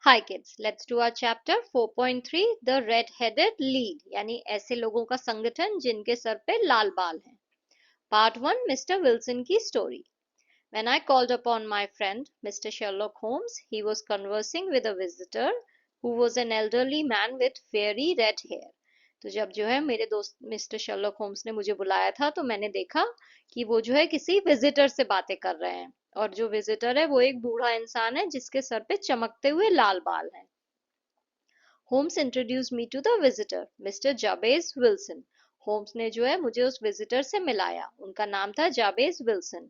Hi kids, let's do our chapter 4.3 The Red-Headed League यानी ऐसे लोगों का संगठन जिनके सर पे लाल बाल हैं. Part 1 Mr. Wilson की story. When I called upon my friend Mr. Sherlock Holmes, he was conversing with a visitor who was an elderly man with fiery red hair. तो जब जो है मेरे दोस्त मिस्टर शर्लॉक होम्स ने मुझे बुलाया था तो मैंने देखा कि वो जो है किसी विजिटर से बातें कर रहे हैं और जो विजिटर है वो एक बूढ़ा इंसान है जिसके सर पे चमकते हुए लाल बाल हैं. Holmes introduce me to the visitor mister Jabez Wilson. Holmes ने जो है मुझे उस विजिटर से मिलाया. उनका नाम था Jabez Wilson.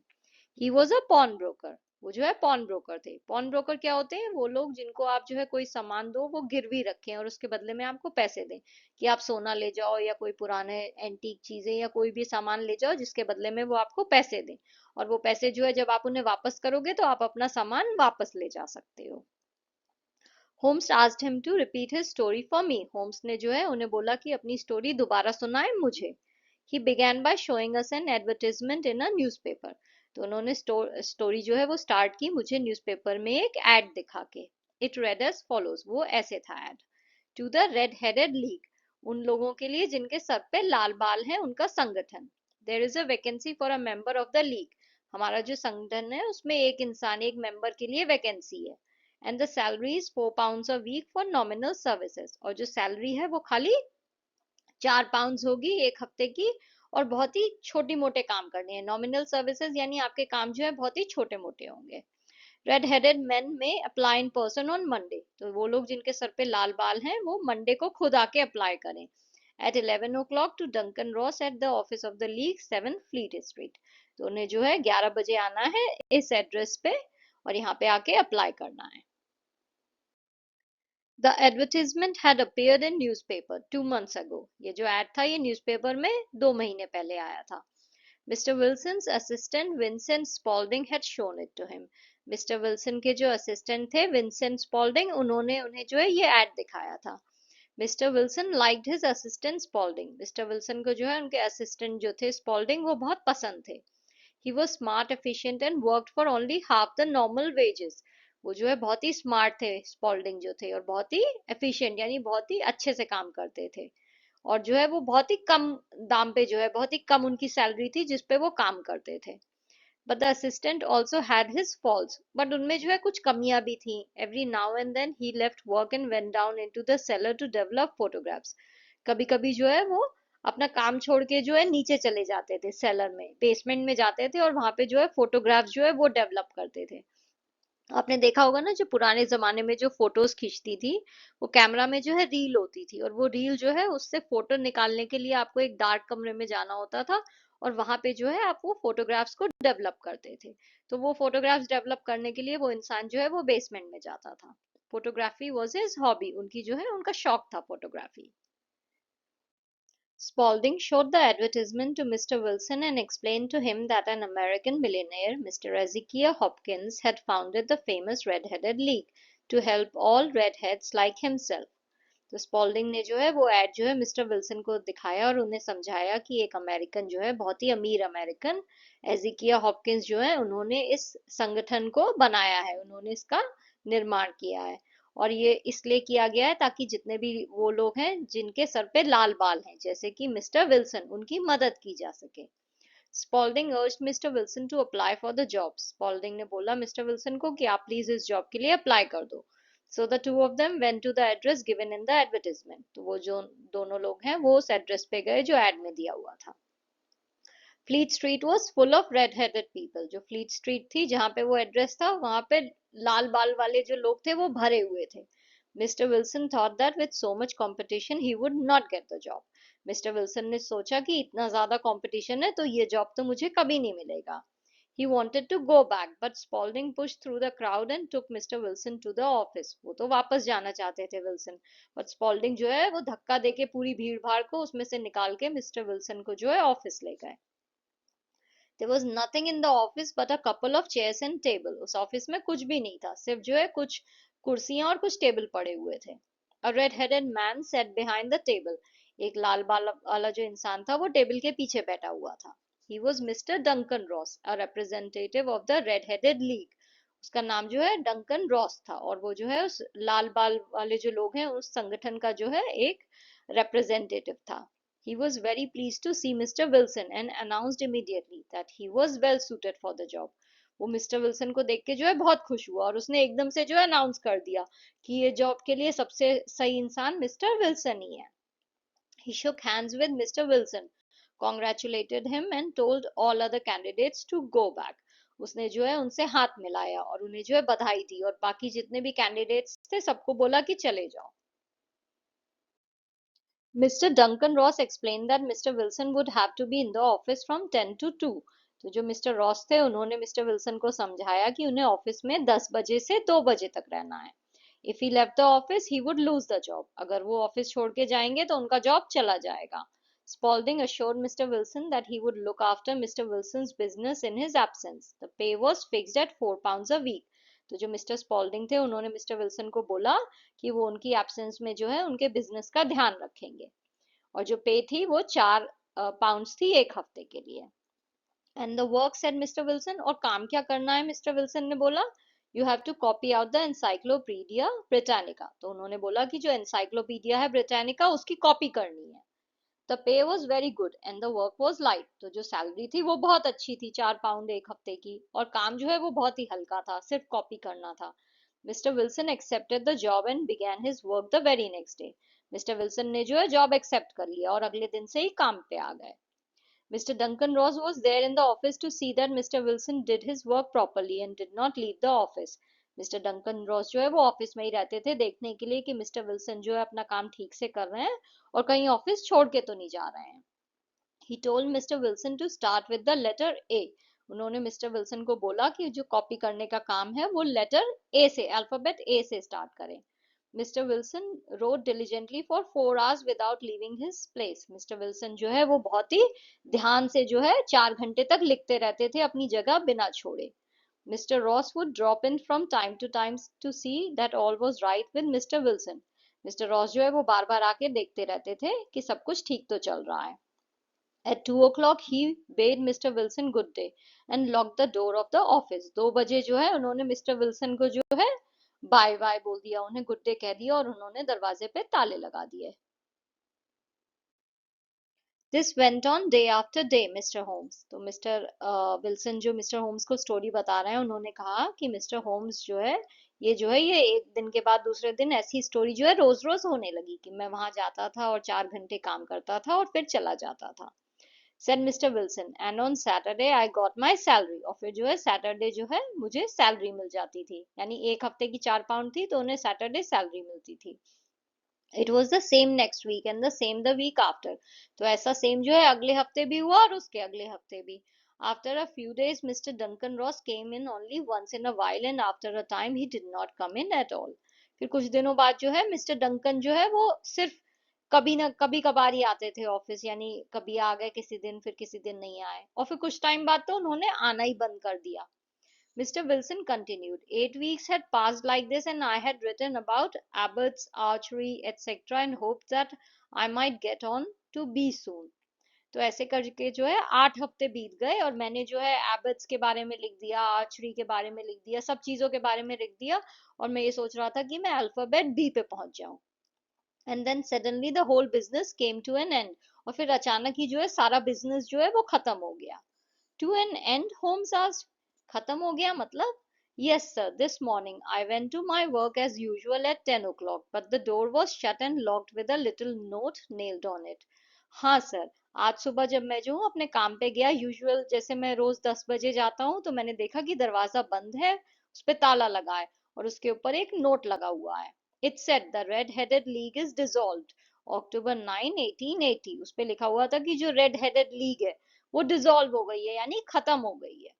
He was a pawnbroker. वो जो है पॉन ब्रोकर थे. पॉन ब्रोकर क्या होते हैं? वो लोग जिनको आप जो है कोई सामान दो वो गिरवी रखें और उसके बदले में आपको पैसे दें कि आप सोना ले जाओ या कोई पुराने एंटीक चीजें या कोई भी सामान ले जाओ जिसके बदले में वो आपको पैसे दें और वो पैसे जो है जब आप उन्हें वापस करोगे तो आप अपना सामान वापस ले जा सकते हो. Holmes asked him to repeat his story for me. Holmes ने जो है उन्हें बोला कि अपनी स्टोरी दोबारा सुनाए मुझे. He began by showing us an advertisement in a newspaper. तो उन्होंने स्टोरी जो है वो स्टार्ट की मुझे न्यूज़पेपर में एक एड दिखा के. It read as follows. वो ऐसे था add. To the red-headed league. उन लोगों के लिए जिनके सर पे लाल बाल हैं उनका संगठन. There is a vacancy for a member of the league. हमारा जो संगठन है उसमें एक इंसान एक मेंबर के लिए वैकेंसी है. And the salary is £4 a week for nominal services. और जो सैलरी है वो खाली £4 होगी एक हफ्ते की और बहुत ही छोटी मोटे काम करने हैं. नॉमिनल सर्विसेज यानी आपके काम जो है बहुत ही छोटे मोटे होंगे. रेड हेडेड मैन में apply in person on Monday. तो वो लोग जिनके सर पे लाल बाल हैं वो मंडे को खुद आके अप्लाई करें. At 11 o'clock to Duncan Ross at the office of the league 7 Fleet Street. तो उन्हें जो है 11 बजे आना है इस एड्रेस पे और यहाँ पे आके अप्लाई करना है. The advertisement had appeared in newspaper 2 months ago. ये जो ad था ये न्यूज़पेपर में 2 महीने पहले आया था. Mr. Wilson's assistant Vincent Spaulding had shown it to him. Mr. Wilson के जो असिस्टेंट थे Vincent Spaulding उन्होंने उन्हें जो है ये ad दिखाया था. Mr. Wilson liked his assistant Spaulding. Mr. Wilson को जो है उनके असिस्टेंट जो थे Spaulding वो बहुत पसंद थे. He was smart, efficient and worked for only half the normal wages. वो जो है बहुत ही स्मार्ट थे स्पॉल्डिंग जो थे और बहुत ही एफिशिएंट यानी बहुत ही अच्छे से काम करते थे और जो है वो बहुत ही कम दाम पे जो है बहुत ही कम उनकी सैलरी थी जिस पे वो काम करते थे. But the assistant also had his faults. But उनमें जो है कुछ कमियां भी थी. Every now and then he left work and went down into the cellar to develop photographs. कभी कभी जो है वो अपना काम छोड़ के जो है नीचे चले जाते थे सेलर में बेसमेंट में जाते थे और वहां पे जो है फोटोग्राफ्स जो है वो डेवलप करते थे. आपने देखा होगा ना जो पुराने जमाने में जो फोटोज खींचती थी वो कैमरा में जो है रील होती थी और वो रील जो है उससे फोटो निकालने के लिए आपको एक डार्क कमरे में जाना होता था और वहां पे जो है आप वो फोटोग्राफ्स को डेवलप करते थे. तो वो फोटोग्राफ्स डेवलप करने के लिए वो इंसान जो है वो बेसमेंट में जाता था. Photography was his hobby. उनकी जो है उनका शौक था photography. Spaulding showed the advertisement to Mr. Wilson and explained to him that an American millionaire, Mr. Ezekiel Hopkins, had founded the famous Red-Headed League to help all redheads like himself. तो Spalding ने जो है वो add जो है mister Wilson को दिखाया और उन्हें समझाया कि एक अमेरिकन जो है बहुत ही अमीर अमेरिकन एजिकिया हॉपकिंस जो है उन्होंने इस संगठन को बनाया है. उन्होंने इसका निर्माण किया है और ये इसलिए किया गया है ताकि जितने भी वो लोग हैं जिनके सर पे लाल बाल हैं जैसे कि मिस्टर विल्सन उनकी मदद की जा सके. Spaulding urged mister Wilson to apply for the job. Spaulding ने बोला मिस्टर विल्सन को कि आप प्लीज इस जॉब के लिए अप्लाई कर दो. So the two of them went to the address given in the advertisement. तो वो जो दोनों लोग हैं वो उस एड्रेस पे गए जो एड में दिया हुआ था. Fleet street was full of red headed people. जो फ्लीट स्ट्रीट थी जहाँ पे वो एड्रेस था वहां पे लाल बाल वाले जो लोग थे वो भरे हुए थे. Mister Wilson thought that with so much competition he would not get the job. Mister Wilson ने सोचा कि इतना ज्यादा कंपटीशन है तो ये जॉब तो मुझे कभी नहीं मिलेगा. He wanted to go back, but Spaulding pushed through the crowd and took Mr. Wilson to the office. वो तो वापस जाना चाहते थे विल्सन, but Spaulding जो है वो धक्का देके पूरी भीड़ भाड़ को उसमें से निकाल के मिस्टर विल्सन को जो है ऑफिस ले गए. There was nothing in the office but a couple of chairs and table. उस ऑफिस में कुछ भी नहीं था सिर्फ जो है कुछ कुर्सियां और कुछ टेबल पड़े हुए थे. A red-headed man sat behind the table. एक लाल बाल वाला जो इंसान था वो टेबल के पीछे बैठा हुआ था. He was Mr. Duncan Ross, a representative of the Red-Headed League. उसका नाम जो है डंकन रॉस था, और वो जो है उस लाल बाल वाले जो लोग हैं उस संगठन का जो है एक representative था. He was very pleased to see Mr. Wilson and announced immediately that he was well suited for the job. वो मिस्टर विल्सन को देख के जो है बहुत खुश हुआ और उसने एकदम से जो है अनाउंस कर दिया कि ये जॉब के लिए सबसे सही इंसान मिस्टर विल्सन ही है. He shook hands with Mr. Wilson, congratulated him and told all other candidates to go back. उसने जो है उनसे हाथ मिलाया और उन्हें जो है बधाई दी और बाकी जितने भी कैंडिडेट्स थे सबको बोला कि चले जाओ. Mr. Duncan Ross explained that Mr. Wilson would have to be in the office from 10 to 2. तो जो मिस्टर रॉस थे उन्होंने मिस्टर विल्सन को समझाया कि उन्हें ऑफिस में 10 बजे से 2 बजे तक रहना है. If he left the office, he would lose the job. अगर वो ऑफिस छोड़ के जाएंगे तो उनका जॉब चला जाएगा. Spalding assured Mr. Wilson that he would look after Mr. Wilson's business in his absence. The pay was fixed at £4 a week. तो जो मिस्टर स्पॉल्डिंग थे उन्होंने मिस्टर विल्सन को बोला कि वो उनकी एब्सेंस में जो है उनके बिजनेस का ध्यान रखेंगे, और जो पे थी वो 4 पाउंड्स थी एक हफ्ते के लिए. And the work said mister Wilson, और काम क्या करना है मिस्टर विल्सन ने बोला. You have to copy out the encyclopaedia Britannica. तो उन्होंने बोला कि जो एनसाइक्लोपीडिया है ब्रिटानिका उसकी कॉपी करनी है. The pay was very good and the work was light. तो जो सैलरी थी वो बहुत अच्छी थी, 4 पाउंड एक हफ्ते की, और काम जो है वो बहुत ही हल्का था, सिर्फ कॉपी करना था. Mister Wilson accepted the job and began his work the very next day. Mister Wilson ने जो है जॉब एक्सेप्ट कर लिया और अगले दिन से ही काम पे आ गए. Mr. Duncan Ross was there in the office to see that Mr. Wilson did his work properly and did not leave the office. Mister Duncan Ross जो है वो ऑफिस में ही रहते थे देखने के लिए कि मिस्टर विल्सन जो है अपना काम ठीक से कर रहे हैं और कहीं ऑफिस छोड़ के तो नहीं जा रहे हैं. He told Mr. Wilson to start with the letter A. उन्होंने मिस्टर विल्सन को बोला कि जो कॉपी करने का काम है वो लेटर ए से, अल्फाबेट ए से स्टार्ट करें. Mister Wilson wrote diligently for 4 hours without leaving his place. Mister Wilson जो है वो बहुत ही ध्यान से जो है 4 घंटे तक लिखते रहते थे अपनी जगह बिना छोड़े. Mr. Ross would drop in from time to time to see that all was right with Mr. Wilson. Mister Ross जो है वो बार बार आके देखते रहते थे कि सब कुछ ठीक तो चल रहा है. At 2 o'clock he bade Mr. Wilson good day and locked the door of the office. 2 बजे जो है उन्होंने मिस्टर विल्सन को जो है बाय बाय बोल दिया, उन्हें गुड डे कह दिया और उन्होंने दरवाजे पे ताले लगा दिए. This went on day after day mister Holmes. तो मिस्टर विल्सन जो मिस्टर होम्स को स्टोरी बता रहे हैं उन्होंने कहा कि मिस्टर होम्स जो है ये एक दिन के बाद दूसरे दिन ऐसी स्टोरी जो है रोज रोज होने लगी कि मैं वहां जाता था और 4 घंटे काम करता था और फिर चला जाता था. Said Mr. Wilson, and on Saturday I got my salary. और फिर जो है सैटरडे जो है मुझे सैलरी मिल जाती थी, यानी एक हफ्ते की 4 पाउंड थी तो उन्हें सैटरडे सैलरी मिलती थी. It was the same next week and the same the week after. तो ऐसा सेम जो है अगले हफ्ते भी हुआ और उसके अगले हफ्ते भी. After a few days, Mr. Duncan Ross came in only once in a while and after a time he did not come in at all. फिर कुछ दिनों बाद जो है मिस्टर डंकन जो है वो सिर्फ कभी ना कभी कभार ही आते थे ऑफिस, यानी कभी आ गए किसी दिन फिर किसी दिन नहीं आए, और फिर कुछ टाइम बाद तो उन्होंने आना ही बंद कर दिया. Mr. Wilson continued, 8 weeks had passed like this and I had written about Abbott's archery etc. and hoped that I might get on to B soon. तो ऐसे करके जो है 8 हफ्ते बीत गए और मैंने जो है एबट्स के बारे में लिख दिया, आर्चरी के बारे में लिख दिया, सब चीजों के बारे में लिख दिया, और मैं ये सोच रहा था कि मैं अल्फाबेट बी पे पहुंच जाऊं. And then suddenly the whole business came to an end. और फिर अचानक ही जो है सारा बिजनेस जो है वो खत्म हो गया. To an end, Holmes asked. खत्म हो गया मतलब? Yes, sir. This morning I went to my work as usual at 10 o'clock, but the door was shut and locked with a little note nailed on it. हाँ sir, आज सुबह जब मैं जो हूँ अपने काम पे गया यूजुअल जैसे मैं रोज 10 बजे जाता हूँ, तो मैंने देखा कि दरवाजा बंद है, उस पे ताला लगा है और उसके ऊपर एक नोट लगा हुआ है. It said the Red-Headed League is dissolved. October 9, 1880. उस पे लिखा हुआ था कि जो Red-Headed League है वो डिसॉल्व हो गई है, यानी खत्म हो गई है.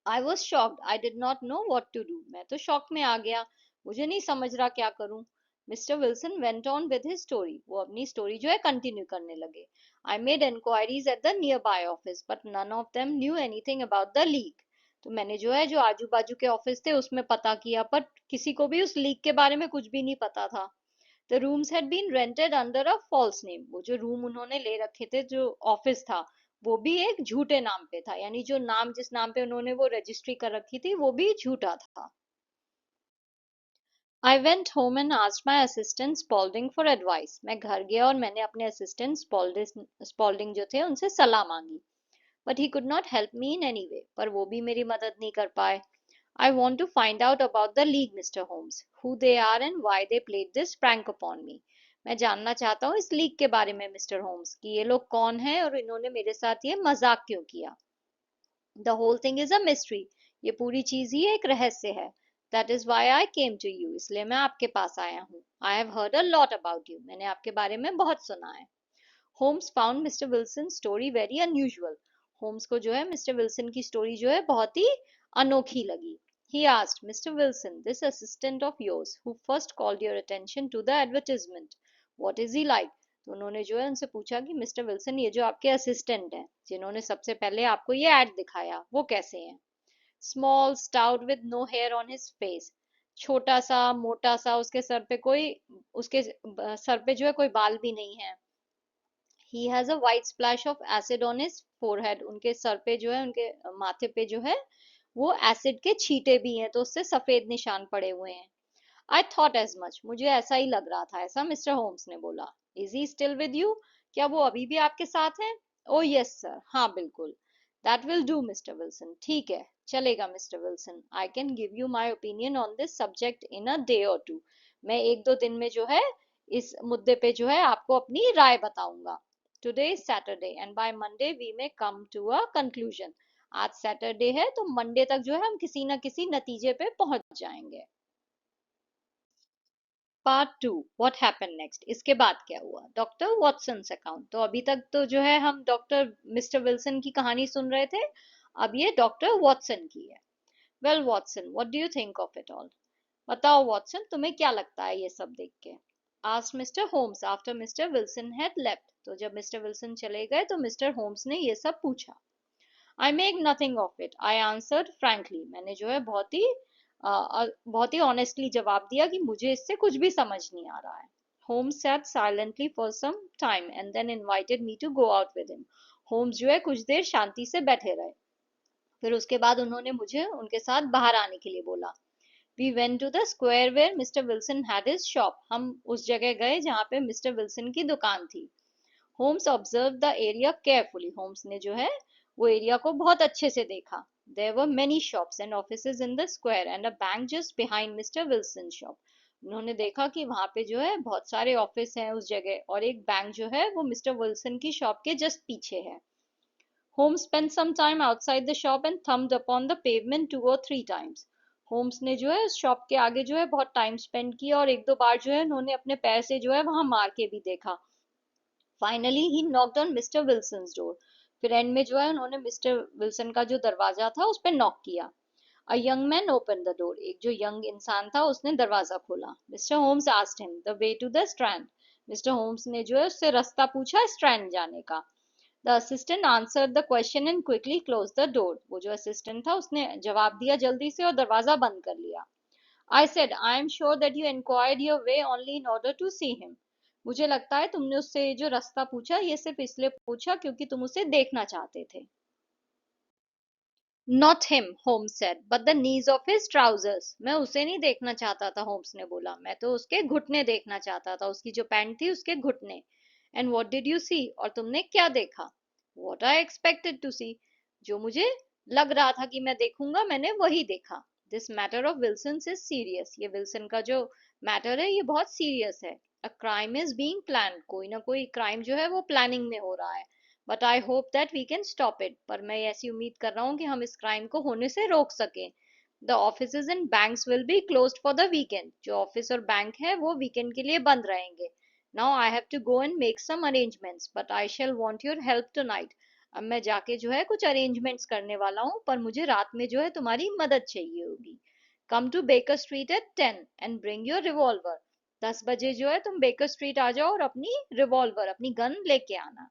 I was shocked. I did not know what to do. मैं तो शॉक में आ गया, मुझे नहीं समझ रहा क्या करूं. Mister Wilson went on with his story. वो अपनी स्टोरी जो है कंटिन्यू करने लगे. I made enquiries at the nearby office, but none of them knew anything about the league. तो मैंने जो है जो आजू बाजू के ऑफिस थे उसमें पता किया, पर किसी को भी उस लीग के बारे में कुछ भी नहीं पता था. The rooms had been rented under a false name. वो जो रूम उन्होंने ले रखे थे, जो ऑफिस था, वो भी एक झूठे नाम पे था, यानी जो नाम जिस नाम पे उन्होंने वो रजिस्ट्री कर रखी थी वो भी झूठा था। I went home and asked my assistant Spalding for advice. मैं घर गया और मैंने अपने असिस्टेंट स्पॉल्डिंग जो थे उनसे सलाह मांगी। But he could not help me in any way. पर वो भी मेरी मदद नहीं कर पाए। I want to find out about the league, Mr. Holmes, who they are and why they played this prank upon me. मैं जानना चाहता हूँ इस लीग के बारे में मिस्टर होम्स कि ये लोग कौन हैं और इन्होंने मेरे साथ ये मजाक क्यों किया। The whole thing is a mystery. ये पूरी चीज ही एक रहस्य है। That is why I came to you. इसलिए मैं आपके पास आया हूँ। I have heard a lot about you. मैंने आपके बारे में बहुत सुना है। Holmes found Mr. Wilson's story very unusual. Holmes को जो है मिस्टर विल्सन की स्टोरी जो है बहुत ही अनोखी लगी। He asked Mr. Wilson, this assistant of yours who first called your attention to the advertisement, what is he like? तो उन्होंने जो है उनसे पूछा कि मिस्टर विल्सन ये जो आपके असिस्टेंट हैं जिन्होंने सबसे पहले आपको ये एड दिखाया वो कैसे हैं। Small stout with no hair on his face, छोटा सा मोटा सा, उसके सर पे जो है कोई बाल भी नहीं है। He has a white splash of acid on his forehead, उनके सर पे जो है उनके माथे पे जो है वो एसिड के छींटे भी हैं तो उससे सफेद निशान पड़े हुए हैं। आई थॉट एज मच, मुझे ऐसा ही लग रहा था, ऐसा मिस्टर होम्स ने बोला। Is he still with you, क्या वो अभी भी आपके साथ हैं? ओ यस सर, हाँ बिल्कुल। That will do mister Wilson, ठीक है चलेगा mister Wilson. I can give you my opinion on this subject in a day और टू, मैं एक दो दिन में जो है इस मुद्दे पे जो है आपको अपनी राय बताऊंगा। Today is Saturday and by Monday we may come to a conclusion, आज सैटरडे है तो मंडे तक जो है हम किसी न किसी नतीजे पे पहुंच जाएंगे। Part two, what happened next, इसके बाद क्या हुआ। डॉक्टर वॉटसन अकाउंट, तो अभी तक तो जो है हम डॉक्टर मिस्टर विल्सन की कहानी सुन रहे थे, अब ये डॉक्टर वॉटसन की है। Well Watson, what do you think of it all, बताओ वॉटसन तुम्हें क्या लगता है ये सब देख के। Asked mister Holmes after mister Wilson had left, तो जब मिस्टर विल्सन चले गए तो मिस्टर होम्स ने ये सब पूछा। I make nothing of it, I answered frankly, मैंने जो है बहुत ही ऑनेस्टली जवाब दिया कि मुझे इससे कुछ भी समझ नहीं आ रहा है। Holmes sat silently for some time and then invited me to go out with him. Holmes जो है कुछ देर शांति से बैठे रहे, फिर उसके बाद उन्होंने मुझे उनके साथ बाहर आने के लिए बोला। We went to the square where Mr. Wilson had his shop. हम उस जगह गए जहाँ पे मिस्टर विल्सन की दुकान थी। Holmes observe the area carefully, Holmes ने जो है वो एरिया को बहुत अच्छे से देखा। There were many shops and offices in the square and a bank just behind mister Wilson shop, उन्होंने देखा कि वहां पे जो है बहुत सारे ऑफिस हैं उस जगह और एक बैंक जो है वो मिस्टर विल्सन की शॉप के जस्ट पीछे है। Holmes spent some time outside the shop and thumped upon the pavement 2 or 3 times. Holmes ने जो है उस शॉप के आगे जो है बहुत टाइम स्पेंड किया और एक दो बार जो है उन्होंने अपने पैर से जो है वहां मार के भी देखा। Finally he knocked on mister Wilson's door, फिर एंड में जो है उन्होंने मिस्टर विल्सन का जो दरवाजा था उस पर नॉक किया। A young man open the door, एक जो यंग इंसान था उसने दरवाजा खोला। Mister Holmes asked him the way to the Strand, mister Holmes ने जो है उससे रास्ता पूछा स्ट्रैंड जाने का। The assistant answered the question and quickly close the door, वो जो असिस्टेंट था उसने जवाब दिया जल्दी से और दरवाजा बंद कर लिया। I said, I am sure that you inquired your way only in order to see him. मुझे लगता है तुमने उससे ये जो रास्ता पूछा ये सिर्फ इसलिए पूछा क्योंकि तुम उसे देखना चाहते थे। Not him, Holmes said, but the knees of his trousers. मैं उसे नहीं देखना चाहता था, होम्स ने बोला, मैं तो उसके घुटने देखना चाहता था, उसकी जो पैंट थी उसके घुटने। And what did you see? और तुमने क्या देखा? What I expected to see. जो मुझे लग रहा था कि मैं देखूंगा मैंने वही देखा। This matter of Wilson's is serious. ये विल्सन का जो मैटर है ये बहुत सीरियस है। A crime is being planned. कोई ना कोई क्राइम जो है वो प्लानिंग में हो रहा है। But I hope that we can stop it, पर मैं ऐसी उम्मीद कर रहा हूँ कि हम इस क्राइम को होने से रोक सकें। The offices and banks will be closed for the weekend, जो ऑफिस और बैंक है वो वीकेंड के लिए बंद रहेंगे। Now I have to go and make some arrangements but I shall want your help tonight, अब मैं जाके जो है कुछ अरेंजमेंट्स करने वाला हूँ पर मुझे रात में जो है तुम्हारी मदद चाहिए होगी। Come to Baker Street at 10 and bring your revolver, 10 बजे जो है तुम बेकर स्ट्रीट आ जाओ और अपनी रिवॉल्वर अपनी गन लेके आना।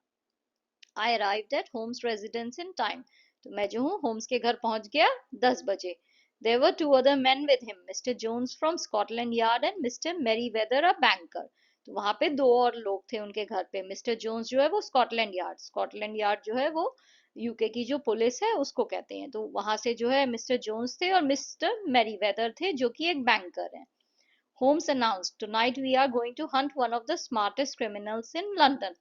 I arrived at Holmes' residence in time. तो मैं जो हूँ होम्स के घर पहुंच गया 10 बजे। There were two other men with him, Mr. Jones from Scotland Yard and Mr. Merryweather, a banker. तो वहां पे दो और लोग थे उनके घर पे। मिस्टर जोन्स जो है वो स्कॉटलैंड यार्ड जो है वो यूके की जो पुलिस है उसको कहते हैं। तो वहां से जो है मिस्टर जोन्स थे और मिस्टर मैरीवेदर थे जो कि एक बैंकर है। Holmes announced, "Tonight we are going to hunt one of the smartest criminals in London."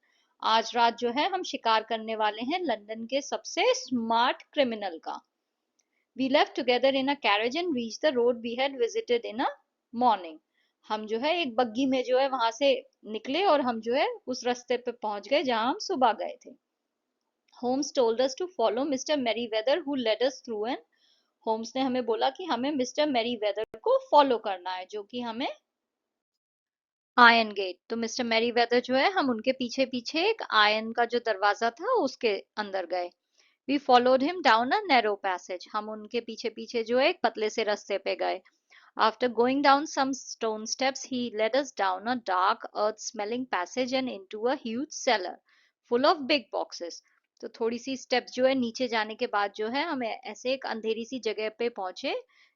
आज रात जो है हम शिकार करने वाले हैं लंदन के सबसे स्मार्ट क्रिमिनल का। We left together in a carriage and reached the road we had visited in a morning. हम जो है एक बग्गी में जो है वहां से निकले और हम जो है उस रास्ते पे पहुंच गए जहां हम सुबह गए थे। Holmes told us to follow Mr. Merryweather who led us through an Holmes ने हमें बोला कि हमें मिस्टर मैरीवेदर को फॉलो करना है जो कि हमें आयरन गेट। तो मिस्टर मैरीवेदर जो है हम उनके पीछे पीछे एक आयरन का जो दरवाजा था उसके अंदर गए। We followed him down a narrow passage. हम उनके पीछे पीछे जो है एक पतले से रास्ते पे गए। After going down some stone steps he led us down a dark earth smelling passage and into a huge cellar full of big boxes. तो थोड़ी सी स्टेप्स जो है नीचे जाने के बाद जो है हम ऐसे एक अंधेरी सी जगह पे पहुंचे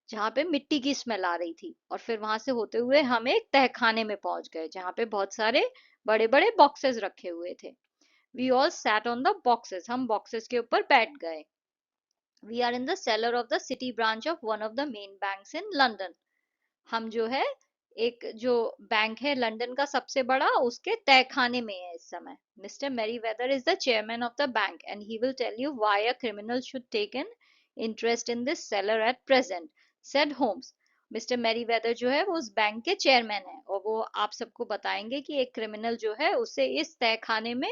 जहाँ पे मिट्टी की स्मेल आ रही थी। और फिर वहां से होते हुए हम एक तहखाने में पहुंच गए जहाँ पे बहुत सारे बड़े बड़े बॉक्सेस रखे हुए थे। We all sat on the boxes. हम बॉक्सेस के ऊपर बैठ गए। We are in the cellar of the city branch of one of the main banks in London. हम जो है एक जो बैंक है लंदन का सबसे बड़ा उसके तहखाने में है इस समय। Mister Merryweather is the chairman of the bank and he will tell you why a criminal should take an interest in this cellar at present, said Holmes. Mister Merryweather जो है वो उस बैंक के चेयरमैन है और वो आप सबको बताएंगे कि एक क्रिमिनल जो है उसे इस तहखाने में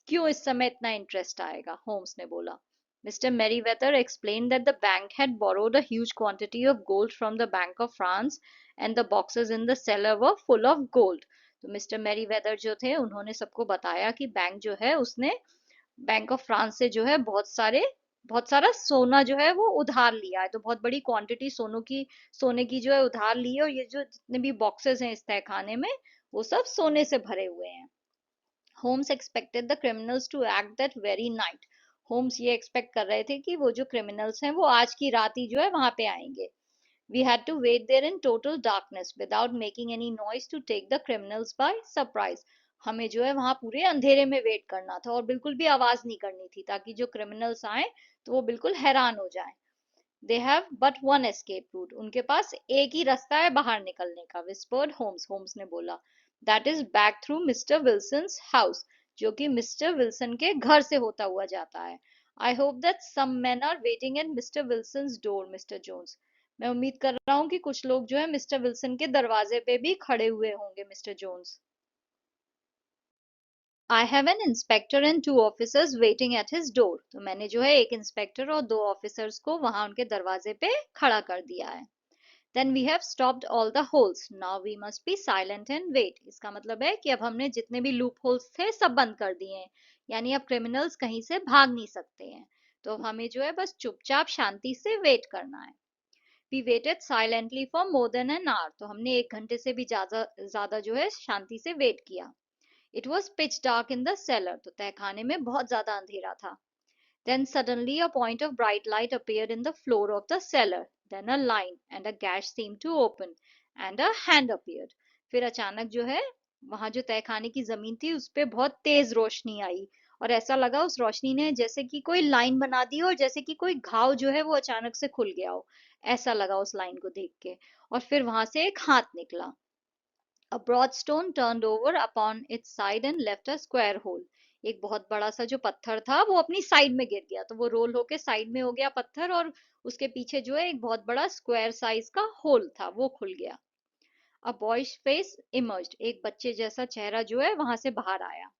क्यों इस समय इतना इंटरेस्ट आएगा, होम्स ने बोला। Mr. Merriweather explained that the bank had borrowed a huge quantity of gold from the Bank of France and the boxes in the cellar were full of gold. तो मिस्टर मैरीवेदर जो थे उन्होंने सबको बताया कि bank जो है उसने बैंक ऑफ फ्रांस से जो है बहुत सारा सोना जो है वो उधार लिया है। तो बहुत बड़ी क्वांटिटी सोने की जो है उधार ली है और ये जो जितने भी बॉक्सेस हैं इस तहखाने में वो सब सोने से भरे हुए हैं। Holmes expected the criminals to act that very night. Holmes ये एक्सपेक्ट कर रहे थे कि वो जो क्रिमिनल्स हैं वो आज की रात ही जो है वहां पे आएंगे। We had to wait there in total darkness without making any noise to take the criminals by surprise. हमें जो है वहां पूरे अंधेरे में वेट करना था और बिल्कुल भी आवाज नहीं करनी थी ताकि जो क्रिमिनल्स आए तो वो बिल्कुल हैरान हो जाए। They have but one escape route. उनके पास एक ही रास्ता है बाहर निकलने का, विस्पर्ड होम्स। होम्स ने बोला, that is back through mister Wilson's house, जो कि मिस्टर विल्सन के घर से होता हुआ जाता है। I hope that some men are waiting at mister Wilson's door, mister Jones. मैं उम्मीद कर रहा हूँ कि कुछ लोग जो है मिस्टर विल्सन के दरवाजे पे भी खड़े हुए होंगे, mister Jones. I have an inspector and two officers waiting at his door. तो मैंने जो है एक इंस्पेक्टर और दो ऑफिसर्स को वहां उनके दरवाजे पे खड़ा कर दिया है। Then we have stopped all the holes. Now we must be silent and wait. इसका मतलब है कि अब हमने जितने भी लूप होल्स थे सब बंद कर दिए हैं, यानी अब क्रिमिनल्स कहीं से भाग नहीं सकते हैं। तो अब हमें जो है बस चुपचाप शांति से वेट करना है। We waited silently for more than an hour. तो हमने एक घंटे से भी ज्यादा ज्यादा जो है शांति से वेट किया। It was pitch dark in the cellar. तो तहखाने में बहुत ज्यादा अंधेरा था। Then suddenly a point of bright light appeared in the floor of the cellar. Then a line and a gash seemed to open, and a hand appeared. फिर अचानक जो है वहां जो तहखाने की जमीन थी उस पे बहुत तेज रोशनी आई और ऐसा लगा उस रोशनी ने जैसे कि कोई लाइन बना दी हो और जैसे कि कोई घाव जो है वो अचानक से खुल गया हो। ऐसा लगा उस लाइन को देख के। और फिर वहां से एक हाथ निकला। A broad stone turned over upon its side and left a square hole. एक बहुत बड़ा सा जो पत्थर था वो अपनी साइड में गिर गया, तो वो रोल होके साइड में हो गया पत्थर और उसके पीछे जो है एक बहुत बड़ा स्क्वायर साइज का होल था वो खुल गया। A boyish face emerged. एक बच्चे जैसा चेहरा जो है वहां से बाहर आया।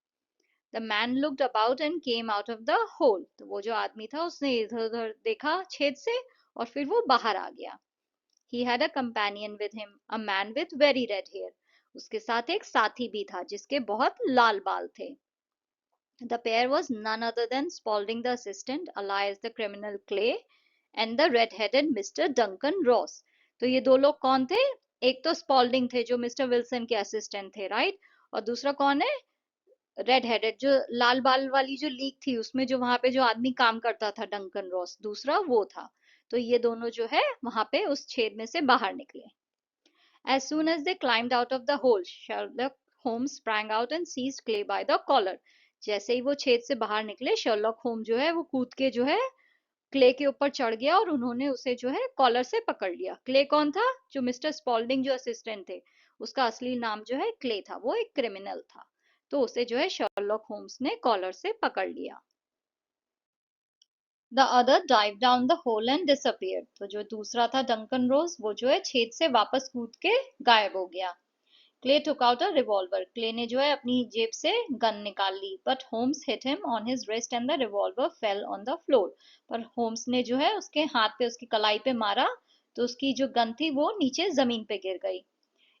The man looked about and came out of the hole. तो वो जो आदमी था उसने इधर उधर देखा छेद से और फिर वो बाहर आ गया। He had a companion with him, a man with very red hair. उसके साथ एक साथी भी था जिसके बहुत लाल बाल थे। The pair was none other than Spaulding the assistant, alias the criminal Clay, and the red-headed Mr. Duncan Ross. तो ये दो लोग कौन थे? एक तो स्पॉल्डिंग थे जो मिस्टर विल्सन के असिस्टेंट थे, राइट? और दूसरा कौन है? रेड हेडेड जो लाल बाल वाली जो लीक थी उसमें जो वहां पे जो आदमी काम करता था, डंकन रॉस, दूसरा वो था। तो ये दोनों जो है वहां पे उस छेद में से बाहर निकले। As soon as they climbed out of the hole, Sherlock Holmes sprang out and seized Clay by the collar. जैसे ही वो छेद से बाहर निकले, शर्लॉक होम जो है वो कूद के जो है क्ले के ऊपर चढ़ गया और उन्होंने उसे जो है कॉलर से पकड़ लिया। क्ले कौन था? जो मिस्टर स्पॉल्डिंग जो असिस्टेंट थे, उसका असली नाम जो है क्ले था, वो एक क्रिमिनल था। तो उसे जो है शर्लॉक होम्स ने कॉलर से पकड़ लिया। The other dive down the hole and disappeared. तो जो दूसरा था डंकन रोज, वो जो है छेद से वापस कूद के गायब हो गया। Clay took out a revolver. Clay ने जो है अपनी जेब से गन निकाल ली, but Holmes hit him on his wrist and the revolver fell on the floor. पर होम्स ने जो है उसके हाथ पे, उसकी कलाई पे मारा, तो उसकी जो गन थी वो नीचे जमीन पे गिर गई।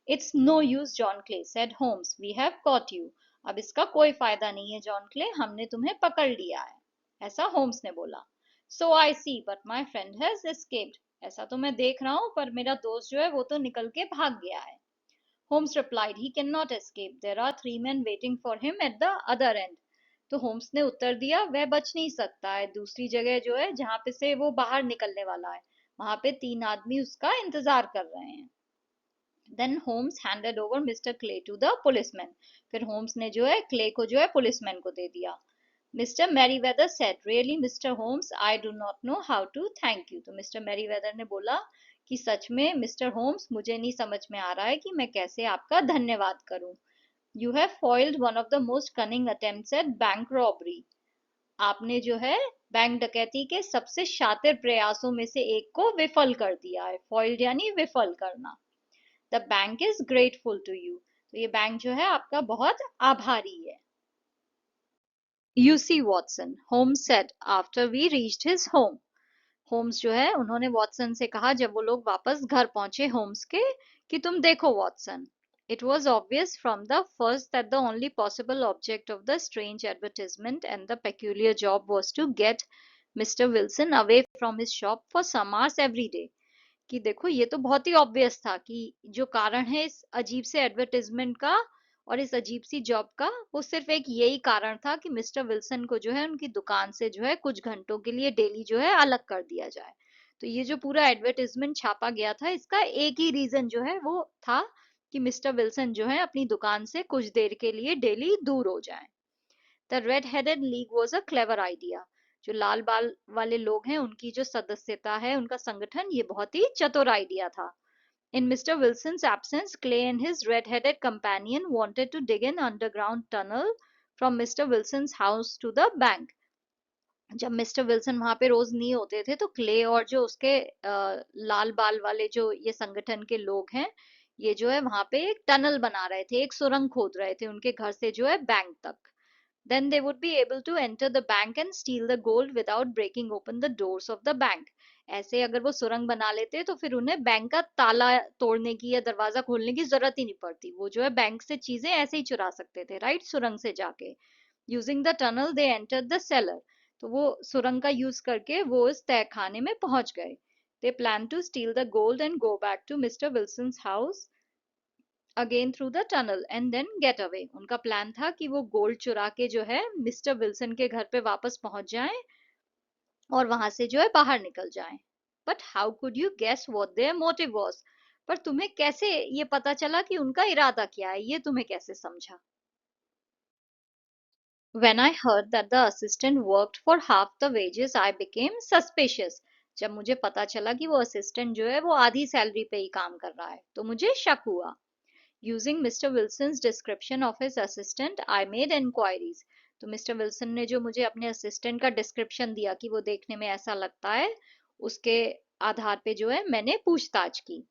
It's no use John Clay, said Holmes, we have caught you. अब इसका कोई फायदा नहीं है जॉन क्ले, हमने तुम्हें पकड़ लिया है, ऐसा होम्स ने बोला। So I see, but my friend has escaped. ऐसा तो मैं देख रहा हूँ, पर मेरा दोस्त जो है वो तो निकल के भाग गया है। Holmes replied, he cannot escape. There are 3 men waiting for him at the other end. तो होम्स ने उत्तर दिया, वह बच नहीं सकता है। दूसरी जगह जो है जहां पे से वो बाहर निकलने वाला है, वहां पे 3 आदमी उसका इंतजार कर रहे हैं। Then Holmes handed over mister Clay to the policeman. फिर होम्स ने जो है क्ले को जो है पुलिसमैन को दे दिया। Mister Merryweather said, really mister Holmes, I do not know how to thank you. तो मिस्टर मैरीवेदर ने बोला कि सच में मिस्टर होम्स, मुझे नहीं समझ में आ रहा है कि मैं कैसे आपका धन्यवाद करूं। You have foiled one of the most cunning attempts at bank robbery. आपने जो है बैंक डकैती के सबसे शातिर प्रयासों में से एक को विफल कर दिया है। फॉइल्ड यानी विफल करना। The bank is grateful to you. तो ये बैंक जो है आपका बहुत आभारी है। You see, Watson, Holmes said after we reached his home. Holmes जो है उन्होंने वॉटसन से कहा जब वो लोग वापस घर पहुंचे होम्स के, कि तुम देखो Watson, it was obvious from the first that the only possible object of the strange advertisement and the peculiar job was to get Mr. Wilson away from his shop for some hours every day. कि देखो ये तो बहुत ही obvious था कि जो कारण है इस अजीब से एडवर्टाइजमेंट का और इस अजीब सी जॉब का, वो सिर्फ एक यही कारण था कि मिस्टर विल्सन को जो है उनकी दुकान से जो है कुछ घंटों के लिए डेली जो है अलग कर दिया जाए। तो ये जो पूरा एडवर्टाइजमेंट छापा गया था, इसका एक ही रीजन जो है वो था कि मिस्टर विल्सन जो है अपनी दुकान से कुछ देर के लिए डेली दूर हो जाए। The red headed league was a clever idea. जो लाल बाल वाले लोग हैं उनकी जो सदस्यता है, उनका संगठन, ये बहुत ही चतुर आइडिया था। In Mr. Wilson's absence, Clay and his red-headed companion wanted to dig an underground tunnel from Mr. Wilson's house to the bank. जब मिस्टर विल्सन वहां पे रोज नहीं होते थे, तो क्ले और जो उसके लाल बाल वाले जो ये संगठन के लोग हैं, ये जो है वहां पे एक टनल बना रहे थे, एक सुरंग खोद रहे थे उनके घर से जो है बैंक तक। Then they would be able to enter the bank and steal the gold without breaking open the doors of the bank. ऐसे अगर वो सुरंग बना लेते तो फिर उन्हें बैंक का ताला तोड़ने की या दरवाजा खोलने की जरूरत ही नहीं पड़ती। वो जो है बैंक से चीजें ऐसे ही चुरा सकते थे, राइट, सुरंग से जाके। Using the tunnel they entered the seller. तो वो सुरंग का यूज करके वो इस तहखाने में पहुंच गए। They plan to steal the gold and go back to mister Wilson's house again through the tunnel and then get away. उनका प्लान था कि वो गोल्ड चुरा के जो है मिस्टर विल्सन के घर पे वापस पहुंच जाएं और वहां से जो है बाहर निकल जाएं। But how could you guess what their motive was? पर तुम्हें कैसे ये पता चला कि उनका इरादा क्या है? ये तुम्हें कैसे समझा? When I heard that the assistant worked for half the wages, I became suspicious. जब मुझे पता चला कि वो असिस्टेंट जो है वो आधी सैलरी पे ही काम कर रहा है, तो मुझे शक हुआ। Using Mr. Wilson's description of his assistant, I made enquiries. तो मिस्टर विल्सन ने जो मुझे अपने असिस्टेंट का डिस्क्रिप्शन दिया कि वो देखने में ऐसा लगता है, उसके आधार पे जो है मैंने पूछताछ की।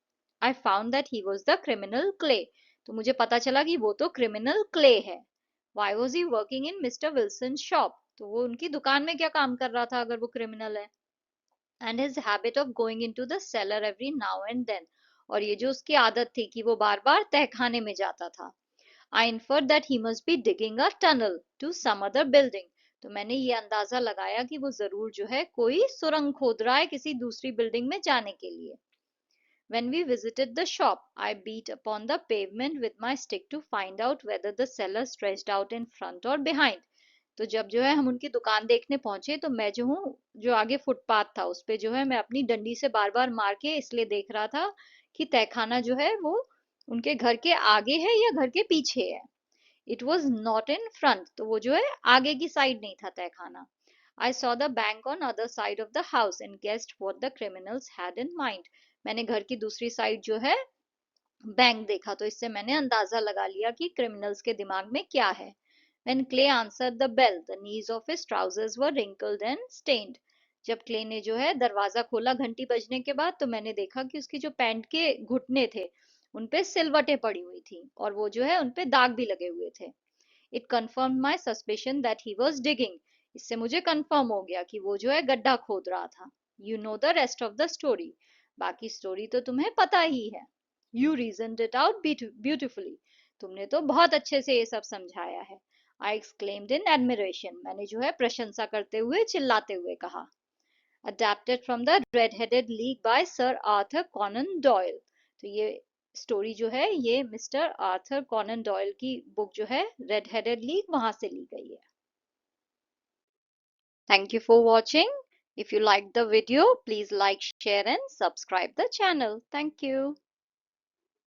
I found that he was the criminal Clay. तो मुझे पता चला कि वो तो क्रिमिनल क्ले है। Why was he working in Mr. Wilson's shop? तो वो उनकी दुकान में क्या काम कर रहा था अगर वो क्रिमिनल है? And his habit of going into the cellar every now and then. और ये जो उसकी आदत थी कि वो बार बार तहखाने में जाता था। I inferred that he must be digging a tunnel to some other building. तो मैंने ये अंदाजा लगाया कि वो जरूर जो है कोई सुरंग खोद रहा है किसी दूसरी बिल्डिंग में जाने के लिए। When we visited the shop, I beat upon the pavement with my stick to find out whether the cellar stretched out in front or behind. तो जब जो है हम उनकी दुकान देखने पहुंचे, तो मैं जो हूँ, जो आगे फुटपाथ था उस पे जो है मैं अपनी डंडी से बार बार मार के इसलिए देख रहा था कि तहखाना जो है वो उनके घर के आगे है या घर के पीछे है। It was not in front, तो वो जो है आगे की साइड नहीं था तहखाना. I saw the bank on other side of the house and guessed what the criminals had in mind. मैंने घर की दूसरी साइड जो है बैंक देखा, तो इससे मैंने अंदाजा लगा लिया कि क्रिमिनल्स के दिमाग में क्या है. When Clay answered the bell, the knees of his trousers were wrinkled and stained. जब क्ले ने जो है दरवाजा खोला घंटी बजने के बाद, तो मैंने देखा कि उसकी जो पैंट के घुटने थे उन पे सिलवटें पड़ी हुई थी और वो जो है उन पे दाग भी लगे हुए थे. It confirmed my suspicion that he was digging. इससे मुझे कंफर्म हो गया कि वो जो है गड्ढा खोद रहा था. You know the rest of the story. बाकी स्टोरी तो तुम्हें पता ही है. You reasoned it out beautifully. तुमने तो बहुत अच्छे से ये सब समझाया है. I exclaimed in admiration. मैंने जो है प्रशंसा करते हुए चिल्लाते हुए कहा. Adapted from the Red-Headed League by Sir Arthur Conan Doyle. तो ये स्टोरी जो है ये मिस्टर आर्थर कॉनन डॉयल की बुक जो है रेड हेडेड लीग वहां से ली गई है. Thank you for watching. If you liked the video, please like, share and subscribe the channel. Thank you.